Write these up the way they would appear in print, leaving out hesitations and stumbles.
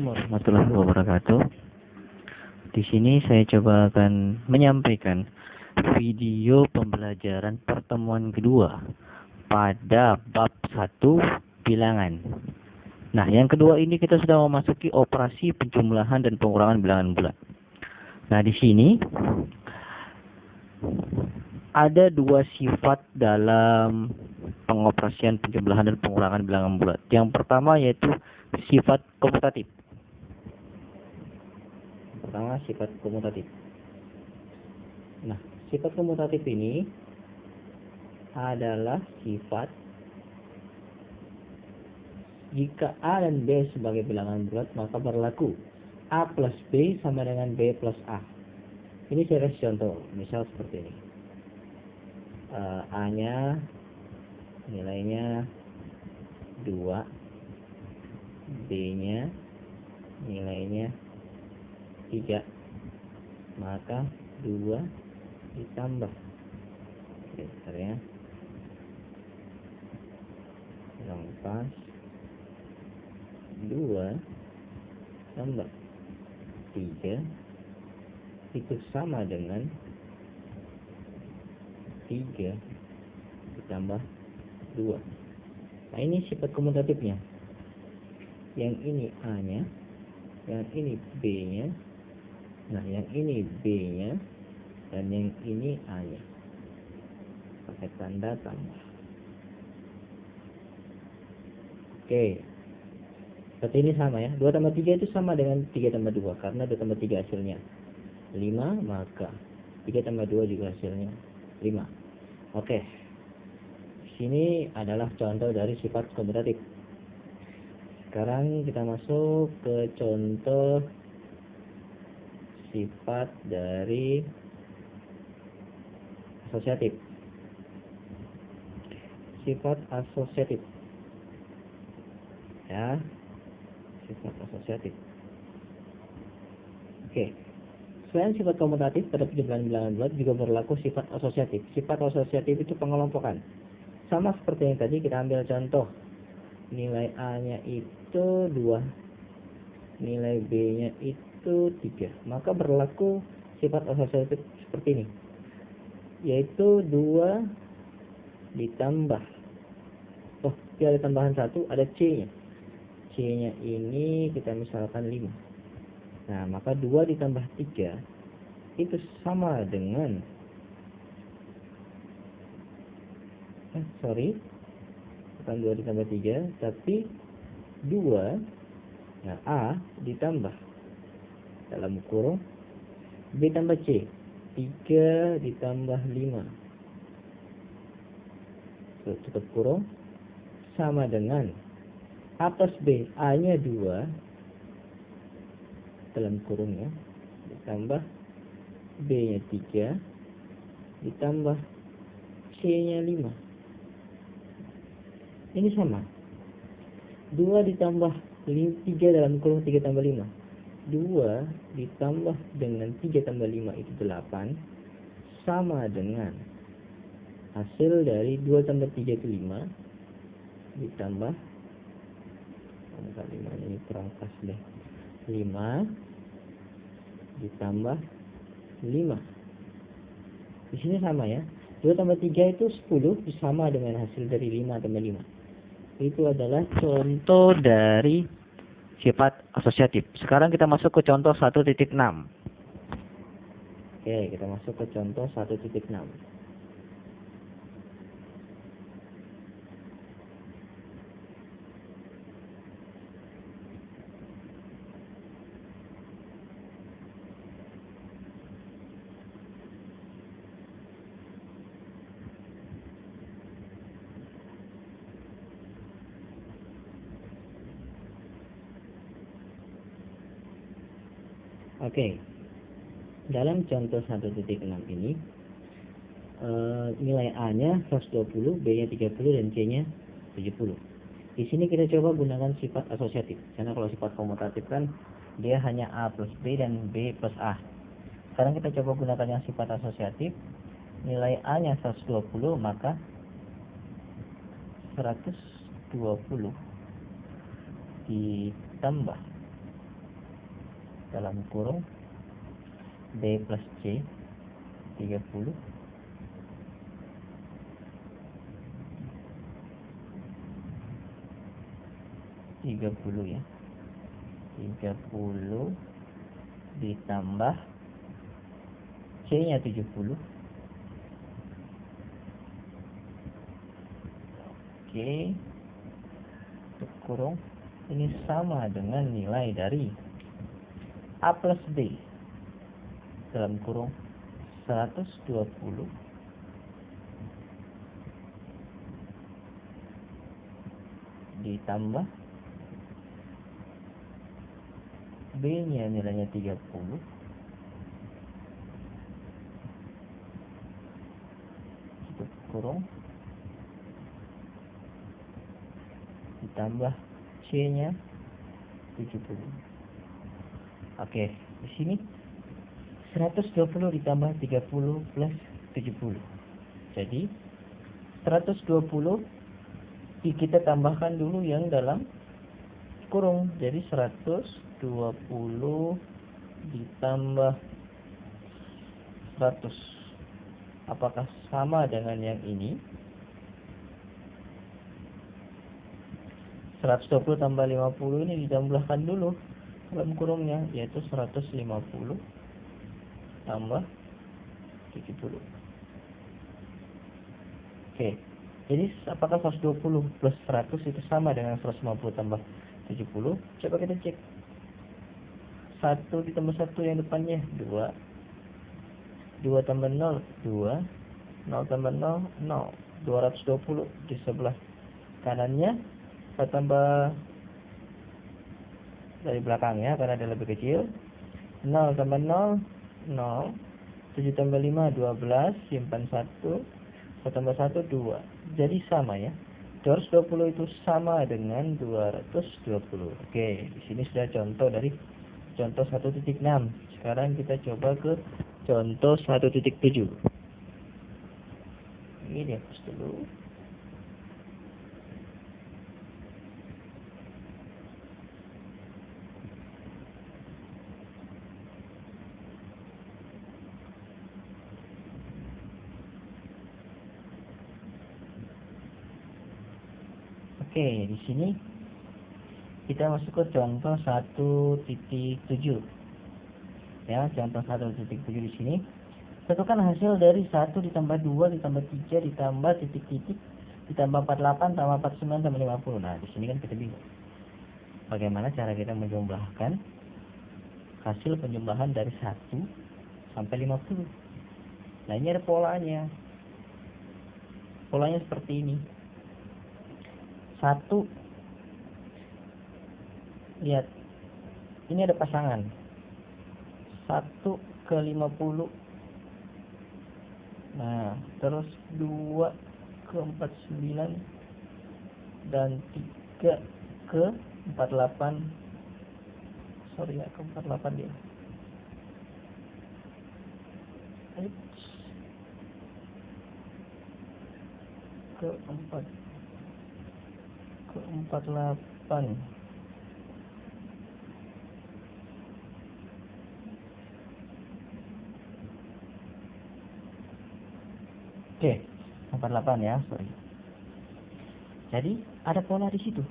Assalamualaikum warahmatullahi wabarakatuh. Di sini saya coba akan menyampaikan video pembelajaran pertemuan kedua pada bab 1 bilangan. Nah, yang kedua ini kita sudah memasuki operasi penjumlahan dan pengurangan bilangan bulat. Nah, di sini ada dua sifat dalam pengoperasian penjumlahan dan pengurangan bilangan bulat. Yang pertama yaitu sifat komutatif. Pertama, sifat komutatif. Nah, sifat komutatif ini adalah sifat jika A dan B sebagai bilangan bulat maka berlaku A plus B sama dengan B plus A. Ini saya kasih contoh, misal seperti ini. A-nya nilainya 2, B-nya nilainya 3, maka 2 ditambah sebenarnya pas 2 tambah 3 itu sama dengan 3 ditambah 2. Nah, ini sifat komutatifnya. Yang ini A-nya, yang ini B-nya, nah yang ini B-nya, dan yang ini A-nya. Pakai tanda tambah. Oke. Berarti ini sama ya. 2 tambah 3 itu sama dengan 3 tambah 2. Karena 2 tambah 3 hasilnya 5, maka 3 tambah 2 juga hasilnya 5. Oke. Sini adalah contoh dari sifat komutatif. Sekarang kita masuk ke contoh sifat dari asosiatif. Sifat asosiatif. Ya. Sifat asosiatif. Oke. Selain sifat komutatif, pada penjumlahan bilangan bulat juga berlaku sifat asosiatif. Sifat asosiatif itu pengelompokan. Sama seperti yang tadi, kita ambil contoh. Nilai A-nya itu 2, nilai B-nya itu 3. Maka berlaku sifat asosiatif seperti ini, yaitu 2 ditambah, ada tambahan 1, ada C-nya. C-nya ini kita misalkan 5. Nah, maka 2 ditambah 3 itu sama dengan bukan 2 ditambah 3, tapi 2, nah A ditambah dalam kurung B tambah C, 3 ditambah 5 tutup kurung sama dengan A plus B. A nya 2 dalam kurungnya ditambah B nya 3 ditambah C nya 5. Ini sama. 2 ditambah 3 dalam kurung 3 tambah 5. 2 ditambah dengan 3 tambah 5 itu 8. Sama dengan hasil dari 2 tambah 3 itu 5. Ditambah angka 5 ini kurang pas deh. 5 ditambah 5. Di sini sama ya. 2 tambah 3 itu 10, sama dengan hasil dari 5 tambah 5. Itu adalah contoh dari sifat asosiatif. Sekarang kita masuk ke contoh 1.6. Oke, kita masuk ke contoh 1.6. Oke, dalam contoh 1.6 ini nilai A-nya 120, B-nya 30, dan C-nya 70. Di sini kita coba gunakan sifat asosiatif, karena kalau sifat komutatif kan dia hanya A plus B dan B plus A. Sekarang kita coba gunakan yang sifat asosiatif. Nilai A-nya 120, maka 120 ditambah dalam kurung B plus C 30 ya, 30 ditambah C nya 70. Oke, tutup kurung, ini sama dengan nilai dari A plus B dalam kurung 120 ditambah B nya nilainya 30 tutup kurung ditambah C nya 70. Oke, di sini 120 ditambah 30 plus 70. Jadi 120 kita tambahkan dulu yang dalam kurung. Jadi 120 ditambah 100. Apakah sama dengan yang ini? 120 tambah 50 ini ditambahkan dulu dalam kurungnya, yaitu 150 tambah 70. Oke, jadi apakah 120 plus 100 itu sama dengan 150 tambah 70? Coba kita cek. 1 ditambah 1 yang depannya 2, 2 tambah 0 2, 0 tambah 0 0, 220 di sebelah kanannya. Saya tambah dari belakangnya karena dia lebih kecil. 0 tambah 0 0, 7 tambah 5 12, simpan 1, 1 tambah 1 2. Jadi sama ya, 220 itu sama dengan 220. Oke, di sini sudah contoh dari contoh 1.6. Sekarang kita coba ke contoh 1.7. Ini dihapus dulu. Oke, di sini kita masuk ke contoh 1.7. Ya, contoh 1.7 di sini. Tentukan hasil dari 1 ditambah 2 ditambah 3 ditambah titik-titik ditambah 48 tambah 49 tambah 50. Nah, di sini kan kita bingung. Bagaimana cara kita menjumlahkan hasil penjumlahan dari 1 sampai 50? Nah, ini ada polanya. Polanya seperti ini. 1, lihat, ini ada pasangan 1 ke 50. Nah, terus 2 ke 49 dan 3 ke 48. Sorry ya, ke 48 dia. Ke 4 ke 48. Oke, 48 ya, sorry. Jadi ada pola di situ.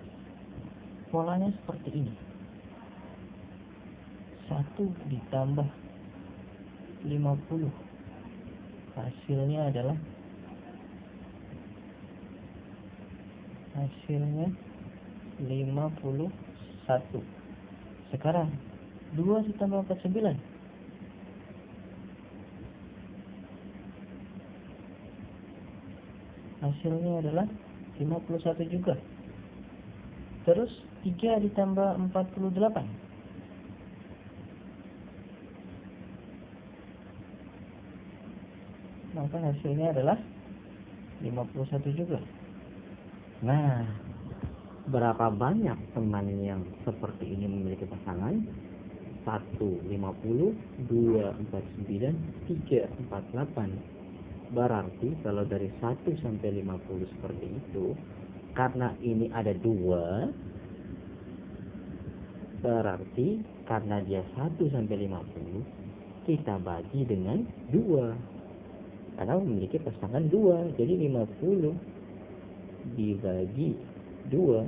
Polanya seperti ini. 1 ditambah 50. Hasilnya 51. Sekarang 2 ditambah 49. Hasilnya adalah 51 juga. Terus 3 ditambah 48. Maka hasilnya adalah 51 juga. Nah, berapa banyak teman yang seperti ini memiliki pasangan? 1 50, 2 49, 3 48. Berarti kalau dari 1 sampai 50 seperti itu, karena ini ada 2, Berarti karena dia 1 sampai 50, kita bagi dengan 2. Karena memiliki pasangan 2. Jadi 50 dibagi 2,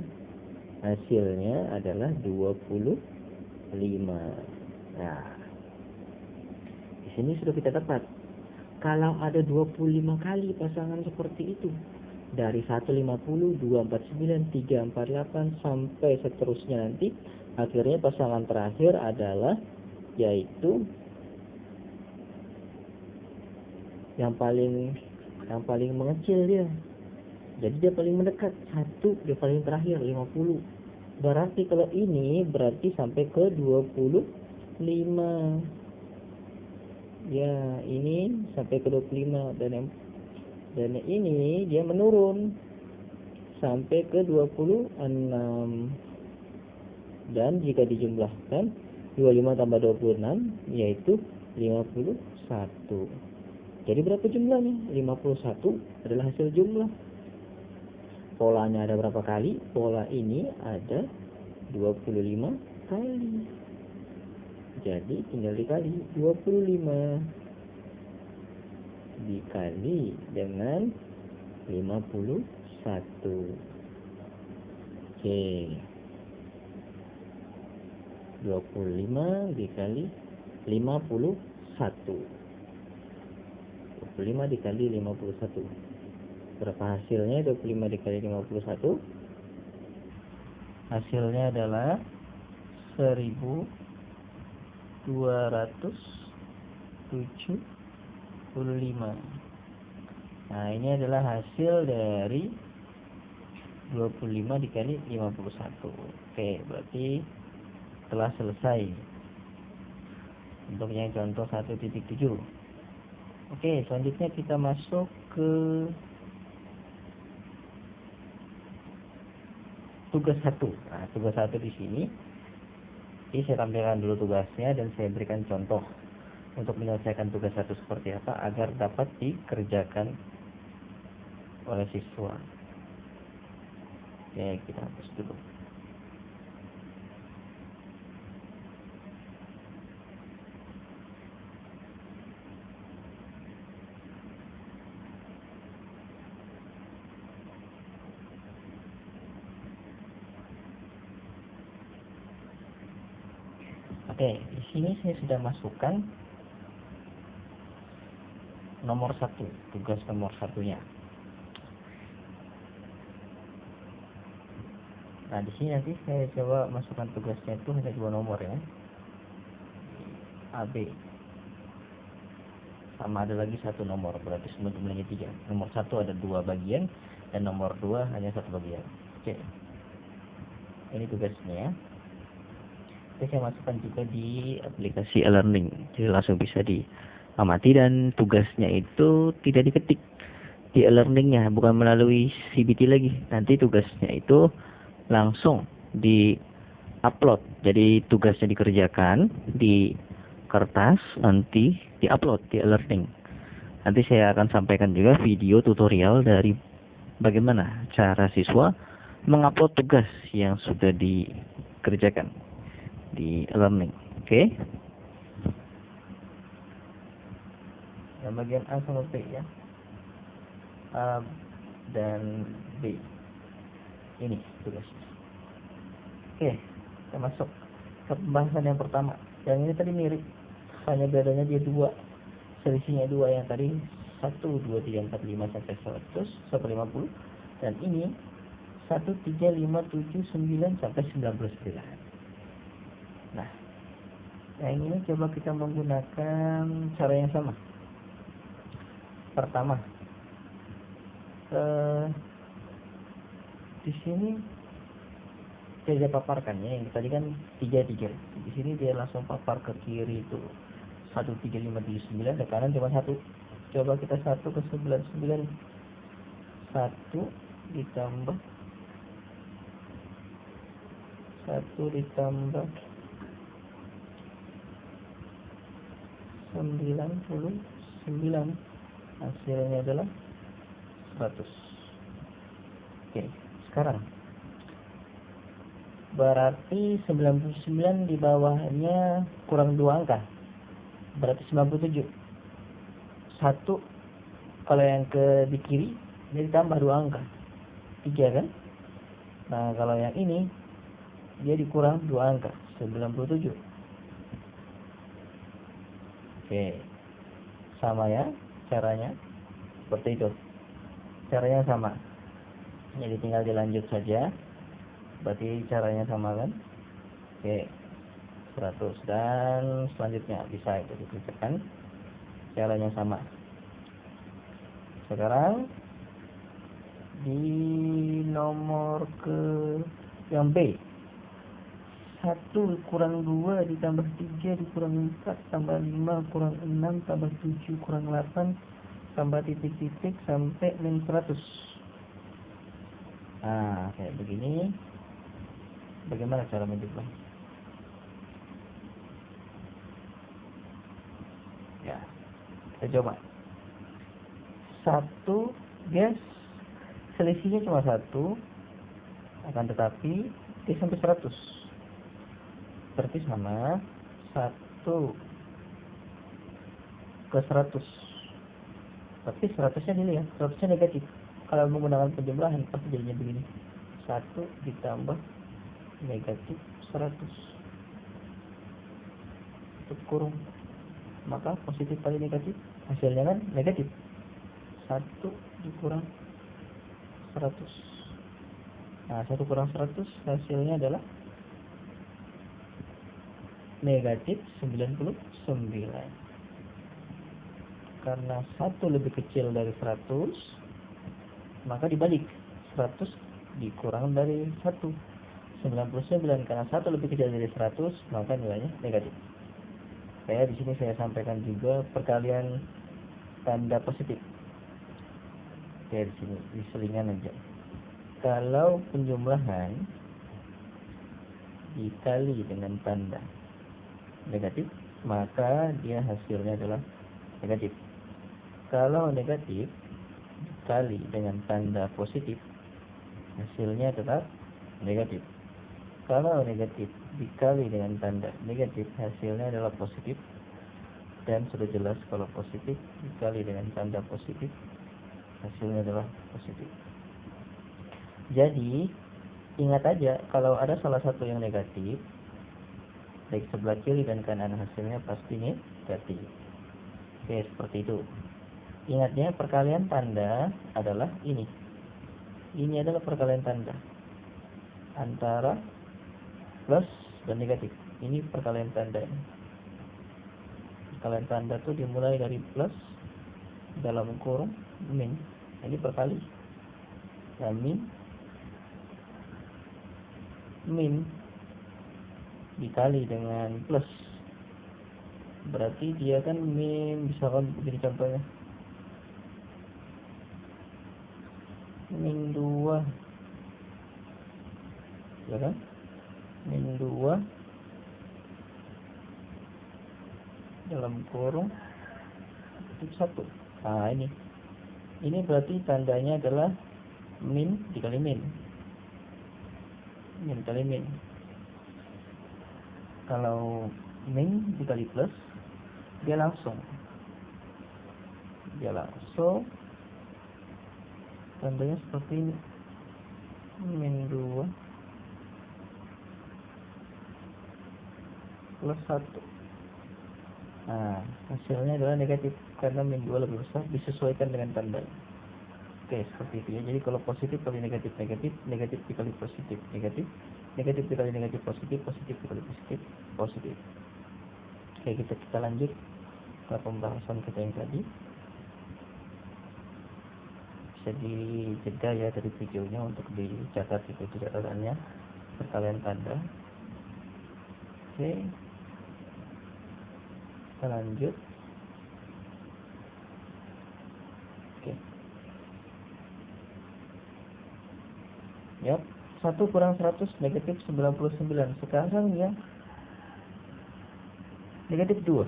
hasilnya adalah 25. Nah, di sini sudah kita dapat. Kalau ada 25 kali pasangan seperti itu, dari 150, 249, 348 sampai seterusnya nanti, akhirnya pasangan terakhir adalah yaitu yang paling mengecil dia. Jadi dia paling mendekat, 1 dia paling terakhir 50. Berarti kalau ini berarti sampai ke 25. Ya, ini sampai ke 25 dan ini dia menurun sampai ke 26. Dan jika dijumlahkan 25 tambah 26 yaitu 51. Jadi berapa jumlahnya? 51 adalah hasil jumlah. Polanya ada berapa kali? Pola ini ada 25 kali. Jadi tinggal dikali 25 dikali dengan 51. Oke. 25 dikali 51. 25 dikali 51. Berapa hasilnya? 25 dikali 51. Hasilnya adalah 1275. Nah, ini adalah hasil dari 25 dikali 51. Oke, berarti telah selesai untuk yang contoh 1.7. Oke, selanjutnya kita masuk ke tugas 1. Nah, tugas 1 di sini. Jadi saya tampilkan dulu tugasnya dan saya berikan contoh untuk menyelesaikan tugas 1 seperti apa agar dapat dikerjakan oleh siswa. Oke, kita hapus dulu. Oke, di sini saya sudah masukkan nomor 1, tugas nomor 1-nya. Nah, di sini nanti saya coba masukkan tugasnya itu hanya 2 nomor ya. AB. Sama ada lagi 1 nomor, berarti jumlahnya 3. Nomor 1 ada 2 bagian dan nomor 2 hanya 1 bagian. Oke. Ini tugasnya. Saya masukkan juga di aplikasi e-learning, jadi langsung bisa diamati dan tugasnya itu tidak diketik di e-learningnya, bukan melalui CBT lagi. Nanti tugasnya itu langsung di upload, jadi tugasnya dikerjakan di kertas, nanti di upload di e-learning. Nanti saya akan sampaikan juga video tutorial dari bagaimana cara siswa mengupload tugas yang sudah dikerjakan di e-learning. Oke. Yang bagian A sama B ya. A dan B. Ini tugasnya. Oke, kita masuk ke pembahasan yang pertama. Yang ini tadi mirip, hanya bedanya dia 2. Selisihnya 2, yang tadi 1, 2, 3, 4, 5 sampai 100 sampai 50, dan ini 1, 3, 5, 7, 9 sampai 99. Nah, yang ini coba kita menggunakan cara yang sama. Pertama, di sini saya paparkan ya, yang tadi kan 3. Di sini dia langsung papar ke kiri itu 1, 3, 5, 7, 9, ke kanan cuma 1. Coba kita 1 ke 99. 1 ditambah 99, hasilnya adalah 100. Oke, sekarang Berarti 99 di bawahnya kurang 2 angka. Berarti 97. 1 kalau yang ke di kiri dia ditambah 2 angka. 3 kan? Nah, kalau yang ini dia dikurang 2 angka, 97. Oke. Sama ya caranya. Seperti itu. Caranya sama. Jadi tinggal dilanjut saja. Berarti caranya sama kan? Oke. 100 dan selanjutnya bisa itu dipikirkan. Caranya sama. Sekarang di nomor ke yang B. 1 kurang 2 ditambah 3 dikurang 4 tambah 5 kurang 6 tambah 7 kurang 8 tambah titik-titik sampai min 100. Nah, kayak begini. Bagaimana cara menjumlah? Ya, kita coba. 1 dia selisihnya cuma 1, akan tetapi dia sampai 100. Berarti sama 1 ke 100. Tapi 100-nya dilihat, 100-nya negatif. Kalau menggunakan penjumlahan pasti jadinya begini. 1 ditambah negatif 100 tutup kurung, maka positif kali negatif hasilnya kan negatif. 1 dikurang 100. Nah, 1 kurang 100 hasilnya adalah negatif 99. Karena 1 lebih kecil dari 100, maka dibalik. 100 dikurang dari 1, 99. Karena 1 lebih kecil dari 100, maka nilainya negatif. Di sini saya sampaikan juga perkalian tanda positif. Di sini di selingan aja. Kalau penjumlahan dikali dengan tanda negatif, maka dia hasilnya adalah negatif. Kalau negatif dikali dengan tanda positif, hasilnya tetap negatif. Kalau negatif dikali dengan tanda negatif, hasilnya adalah positif. Dan sudah jelas kalau positif dikali dengan tanda positif, hasilnya adalah positif. Jadi ingat aja, kalau ada salah satu yang negatif, baik sebelah kiri dan kanan hasilnya pasti negatif. Oke, seperti itu. Ingatnya perkalian tanda adalah ini. Ini adalah perkalian tanda antara plus dan negatif. Ini perkalian tanda. Perkalian tanda itu dimulai dari plus dalam kurung min. Ini perkali. Nah, min dikali dengan plus, berarti dia kan min, misalkan begini contohnya, min 2, ya kan, min 2 dalam kurung titik 1. Nah, ini berarti tandanya adalah min dikali min kali min. Kalau min dikali plus, dia langsung tandanya seperti ini, min 2 plus 1. Nah, hasilnya adalah negatif karena min 2 lebih besar, disesuaikan dengan tanda. Oke, seperti itu ya. Jadi kalau positif kali negatif, negatif, negatif dikali positif, negatif, negatif dikali negatif, positif, positif dikali positif, positif. Oke, kita lanjut ke pembahasan kita yang tadi. Bisa dijeda ya dari videonya untuk dicatat itu catatannya, perkalian tanda. Oke, kita lanjut. Oke. Yap, 1 kurang 100 negatif 99. Sekarang ya negatif 2.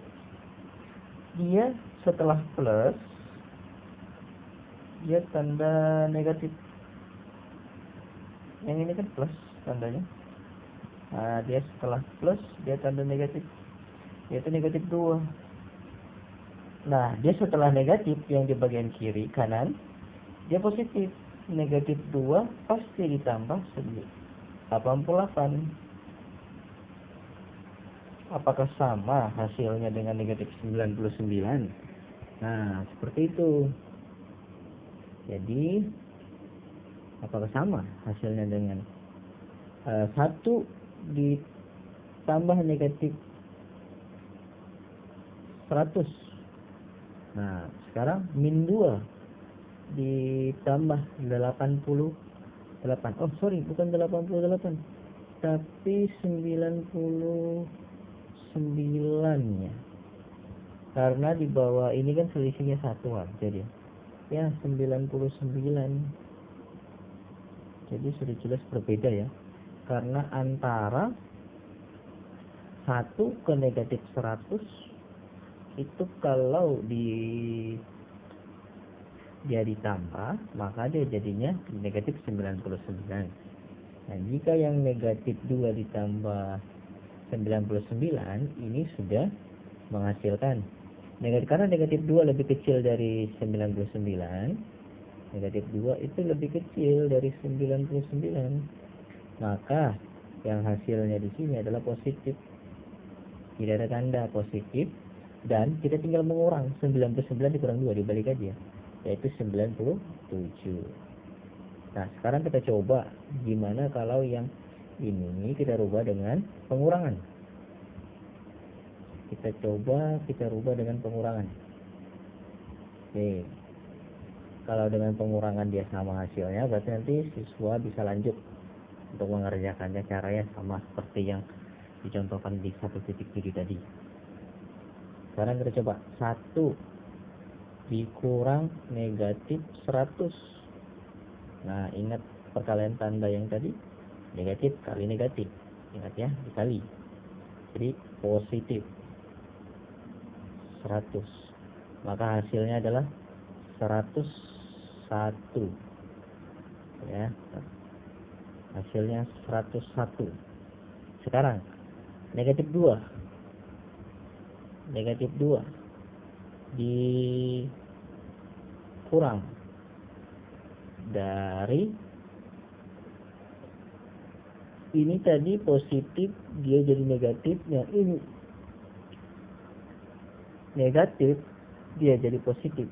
Dia setelah plus, dia tanda negatif. Yang ini kan plus tandanya. Nah, dia setelah plus dia tanda negatif, yaitu negatif 2. Nah, dia setelah negatif yang di bagian kiri kanan dia positif. Negatif 2 pasti ditambah 88. Apakah sama hasilnya dengan negatif 99? Nah, seperti itu. Jadi apakah sama hasilnya dengan 1 ditambah negatif 100? Nah, sekarang min 2 ditambah 88. Oh sorry, bukan 88, tapi 99 nya, karena di bawah ini kan selisihnya 1 jadi ya 99. Jadi sudah jelas berbeda ya, karena antara 1 ke negatif 100 itu kalau dia ditambah maka dia jadinya negatif 99. Nah, jika yang negatif 2 ditambah 99 ini sudah menghasilkan negatif, karena negatif 2 lebih kecil dari 99. Negatif 2 itu lebih kecil dari 99. Maka yang hasilnya di sini adalah positif. Tidak ada tanda positif dan kita tinggal mengurang 99 dikurang 2 dibalik aja, yaitu 97. Nah, sekarang kita coba gimana kalau yang ini kita rubah dengan pengurangan. Kita rubah dengan pengurangan. Oke. Kalau dengan pengurangan dia sama hasilnya, berarti nanti siswa bisa lanjut untuk mengerjakannya caranya sama seperti yang dicontohkan di 1.7 tadi. Sekarang kita coba 1 dikurang negatif 100. Nah, ingat perkalian tanda yang tadi, negatif kali negatif, ingat ya, dikali, jadi positif 100. Maka hasilnya adalah 101 ya, hasilnya 101. Sekarang negatif 2 dikurang dari ini tadi positif, dia jadi negatif. Yang ini negatif, dia jadi positif.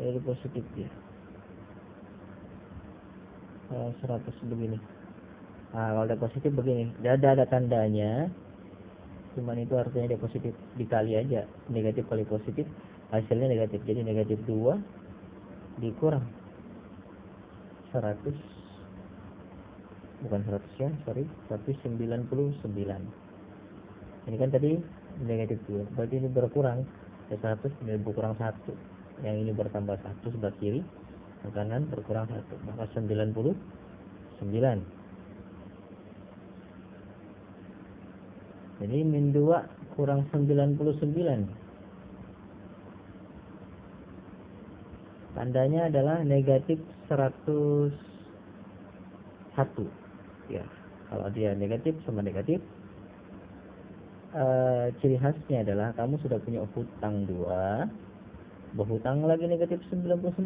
Jadi positif dia 100 begini. Nah, kalau udah positif begini, ada tandanya, cuman itu artinya dia positif, dikali aja negatif kali positif, hasilnya negatif. Jadi negatif 2 dikurang 100, bukan 100 ya, sorry, tapi 99. Ini kan tadi negatif 2, berarti ini berkurang 100, ini berkurang 1, yang ini bertambah 1 sebelah kiri, ke kanan berkurang 1, maka 99. Jadi min 2 kurang 99. Tandanya adalah negatif 101. Ya, kalau dia negatif sama negatif, ciri khasnya adalah kamu sudah punya hutang 2, berhutang lagi negatif 99.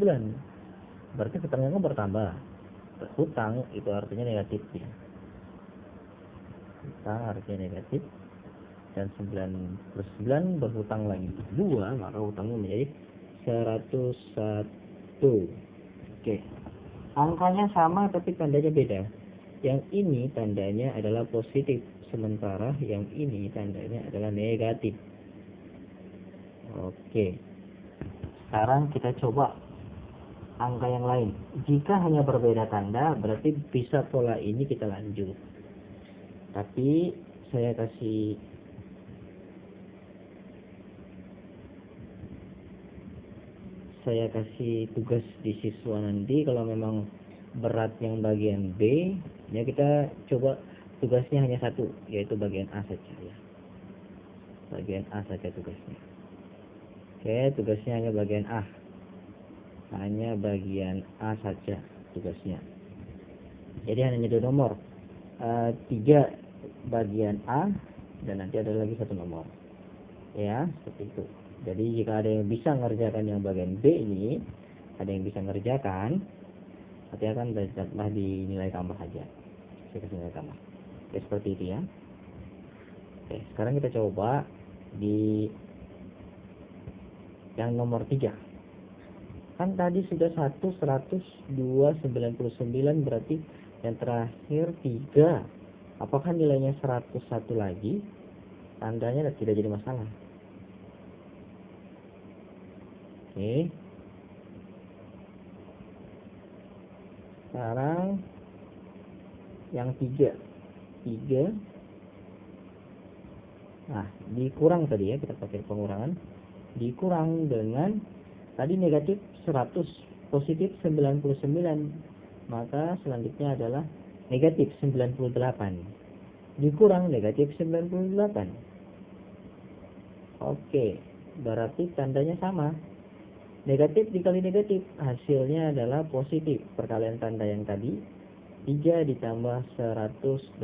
Berarti hutangnya kamu bertambah. Hutang itu artinya negatif ya. Hutang artinya negatif. Dan 99 berhutang lagi 2, maka hutangnya menjadi 101. Oke. Angkanya sama tapi tandanya beda. Yang ini tandanya adalah positif, sementara yang ini tandanya adalah negatif. Oke. Sekarang kita coba angka yang lain. Jika hanya berbeda tanda, berarti bisa pola ini kita lanjut. Tapi saya kasih tugas di siswa nanti, kalau memang berat yang bagian B ya kita coba tugasnya hanya satu, yaitu bagian A saja ya. Bagian A saja tugasnya. Oke, tugasnya hanya bagian A. Hanya bagian A saja. tugasnya. Jadi hanya 2 nomor, 3 bagian A dan nanti ada lagi 1 nomor, ya seperti itu. Jadi jika ada yang bisa mengerjakan yang bagian B ini, ada yang bisa mengerjakan, nanti akan datanglah di nilai tambah aja, saya kasih nilai tambah. Oke, seperti itu ya. Oke, sekarang kita coba di yang nomor 3. Kan tadi sudah 1, 100, 2, 99, berarti yang terakhir 3. Apakah nilainya 101 lagi? Tandanya tidak jadi masalah. Oke. Sekarang yang 3. Nah, dikurang tadi ya, kita pakai pengurangan. Dikurang dengan tadi negatif 100, positif 99. Maka selanjutnya adalah negatif 98. Dikurang negatif 98. Oke, berarti tandanya sama. Negatif dikali negatif, hasilnya adalah positif. Perkalian tanda yang tadi, 3 ditambah 108.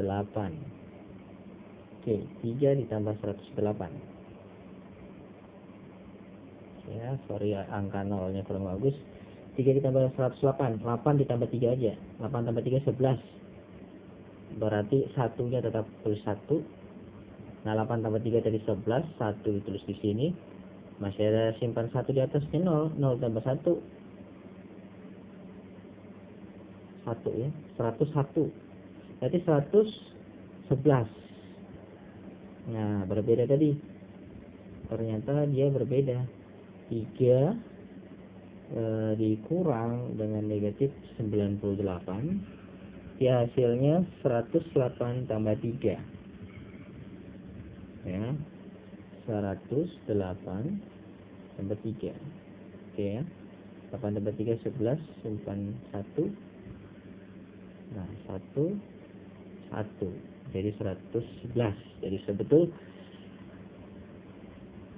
Oke, 3 ditambah 108. Ya, sorry angka nolnya kurang bagus. 3 ditambah 108, 8 ditambah 3 aja. 8 tambah 3 11. Berarti satunya tetap tulis 1. Nah, 8 tambah 3 tadi 11, 1 ditulis di sini. Masih ada simpan 1 di atasnya, 0. 0 tambah 1 ya, 101. Berarti 111. Nah, berbeda tadi. Ternyata dia berbeda. 3 dikurang dengan negatif 98, ya hasilnya 108 tambah 3 ya, 108 tambah 3. Oke ya, 8 tambah 3 11, simpan 1. Nah, 1 jadi 111. Jadi sebetul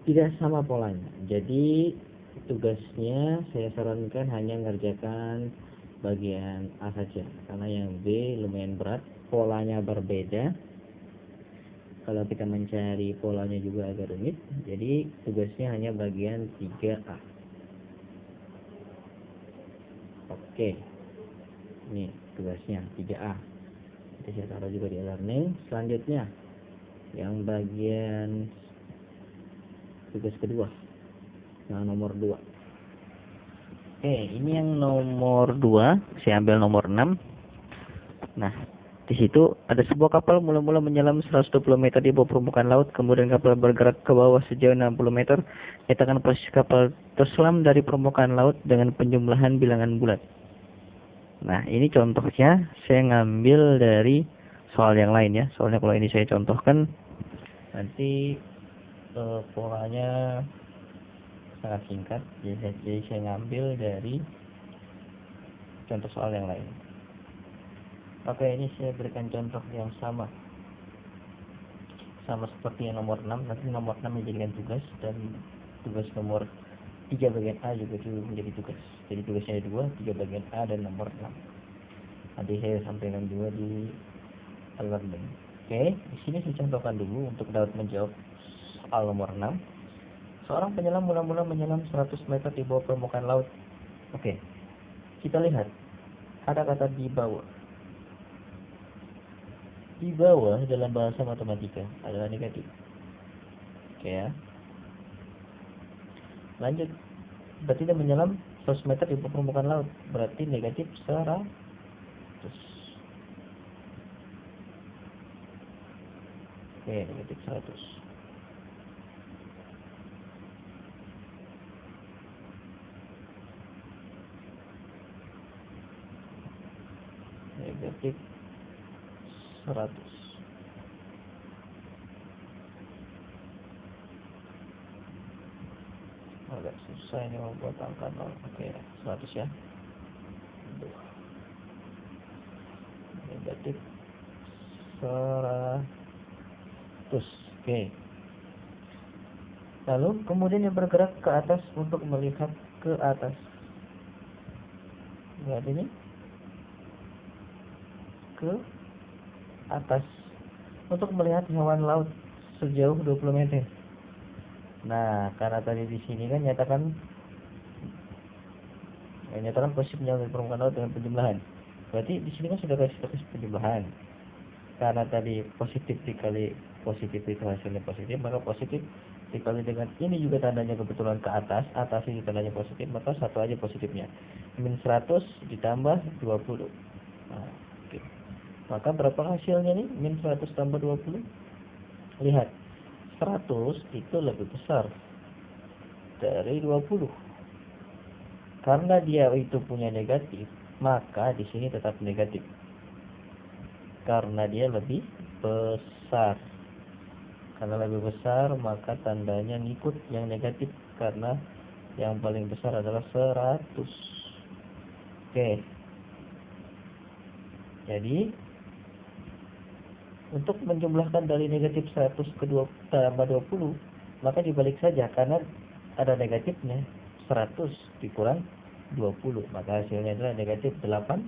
tidak sama polanya. Jadi tugasnya saya sarankan hanya mengerjakan bagian A saja, karena yang B lumayan berat, polanya berbeda. Kalau kita mencari polanya juga agak rumit. Jadi tugasnya hanya bagian 3A. Oke, ini tugasnya 3A. Jadi saya taruh juga di e-learning. Selanjutnya yang bagian tugas kedua, yang nomor 2. Oke, ini yang nomor 2, saya ambil nomor 6. Nah, di situ ada sebuah kapal mula-mula menyelam 120 meter di bawah permukaan laut, kemudian kapal bergerak ke bawah sejauh 60 meter. Nyatakan posisi kapal terselam dari permukaan laut dengan penjumlahan bilangan bulat. Nah, ini contohnya saya ngambil dari soal yang lain ya. Soalnya kalau ini saya contohkan, nanti polanya sangat singkat, jadi saya ngambil dari contoh soal yang lain. Oke, ini saya berikan contoh yang sama seperti yang nomor 6. Nanti nomor 6 dijadikan tugas, dan tugas nomor 3 bagian A juga menjadi tugas. Jadi tugasnya ada 2, 3 bagian A dan nomor 6. Nanti saya sampaikan juga di e-learning. Oke, di sini saya contohkan dulu untuk dapat menjawab soal nomor 6. Seorang penyelam mula-mula menyelam 100 meter di bawah permukaan laut. Oke, kita lihat ada kata di bawah. Di bawah dalam bahasa matematika adalah negatif. Oke ya. Lanjut. Berarti dia menyelam 100 meter di bawah permukaan laut. Berarti negatif 100. Oke, negatif 100. Negatif 100. Agak susah ini membuat angka 0. Oke, 100 ya. Negatif 100. Oke. Lalu kemudian dia bergerak ke atas untuk melihat ke atas. Lihat ini. ke atas untuk melihat hewan laut sejauh 20 meter. Nah, karena tadi di sini kan nyatakan posisi penjumlahan permukaan laut dengan penjumlahan. Berarti di sini kan sudah kasih penjumlahan. Karena tadi positif dikali positif itu hasilnya positif, maka positif dikali dengan ini juga tandanya kebetulan ke atas ini tandanya positif, maka satu aja positifnya. Min 100 ditambah 20. Nah, oke. Maka berapa hasilnya nih? Min 100 tambah 20. Lihat, 100 itu lebih besar dari 20. Karena dia itu punya negatif, maka di sini tetap negatif. Karena dia lebih besar. Karena lebih besar, maka tandanya ngikut yang negatif. Karena yang paling besar adalah 100. Oke. Jadi, untuk menjumlahkan dari negatif 100 ke 20, maka dibalik saja. Karena ada negatifnya, 100 dikurang 20. Maka hasilnya adalah negatif 80.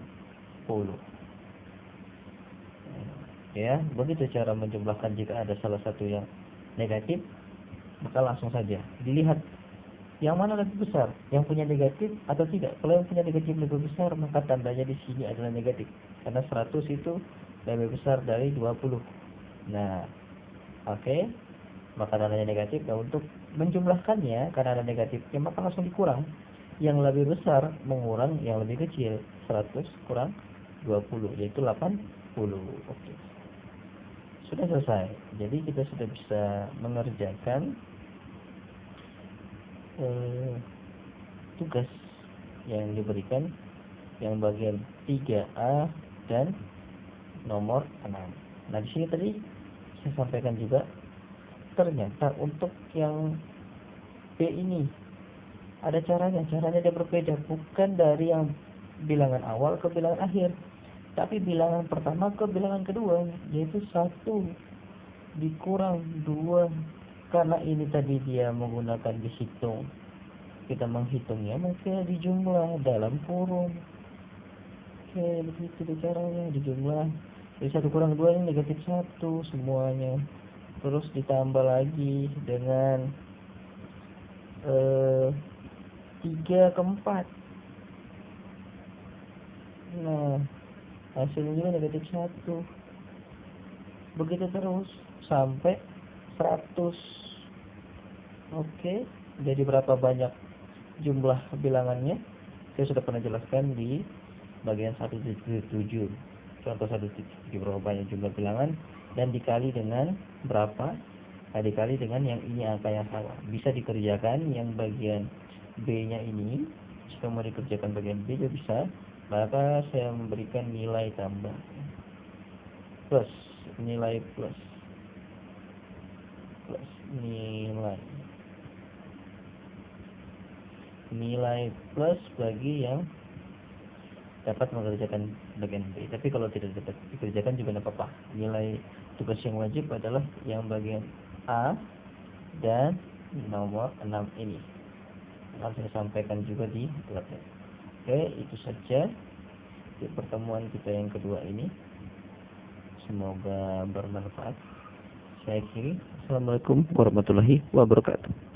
Ya, begitu cara menjumlahkan jika ada salah satu yang negatif, maka langsung saja dilihat yang mana lebih besar, yang punya negatif atau tidak. Kalau yang punya negatif lebih besar, maka tandanya di sini adalah negatif, karena 100 itu lebih besar dari 20. Nah, oke, maka tandanya negatif. Dan untuk menjumlahkannya, karena ada negatifnya, maka langsung dikurang. Yang lebih besar mengurang yang lebih kecil, 100 kurang 20, yaitu 80. Oke. Sudah selesai. Jadi kita sudah bisa mengerjakan tugas yang diberikan yang bagian 3A dan nomor 6. Nah, di sini tadi saya sampaikan juga, ternyata untuk yang B ini ada caranya dia berbeda, bukan dari yang bilangan awal ke bilangan akhir, tapi bilangan pertama ke bilangan kedua, yaitu 1 dikurang 2. Karena ini tadi dia menggunakan dihitung, kita menghitungnya maka dijumlah dalam kurung. Oke, begitu caranya, dijumlah. Jadi 1 kurang 2 ini negatif 1 semuanya. Terus ditambah lagi dengan 3 ke 4. Nah, hasilnya juga negatif 1. Begitu terus sampai 100. Oke, jadi berapa banyak jumlah bilangannya? Saya sudah pernah jelaskan di bagian 1.7. Contoh 1.7 berapa banyak jumlah bilangan dan dikali dengan berapa? Nah, dikali dengan yang ini angka yang sama. Bisa dikerjakan yang bagian B-nya ini. Jika mau dikerjakan bagian B juga bisa. Maka saya memberikan nilai tambah plus nilai plus nilai plus bagi yang dapat mengerjakan bagian B. Tapi kalau tidak dapat dikerjakan juga tidak apa-apa. Nilai tugas yang wajib adalah yang bagian A dan nomor 6 ini. Akan saya sampaikan juga di slide. Oke, itu saja di pertemuan kita yang kedua ini. Semoga bermanfaat. Saya akhiri. Assalamualaikum warahmatullahi wabarakatuh.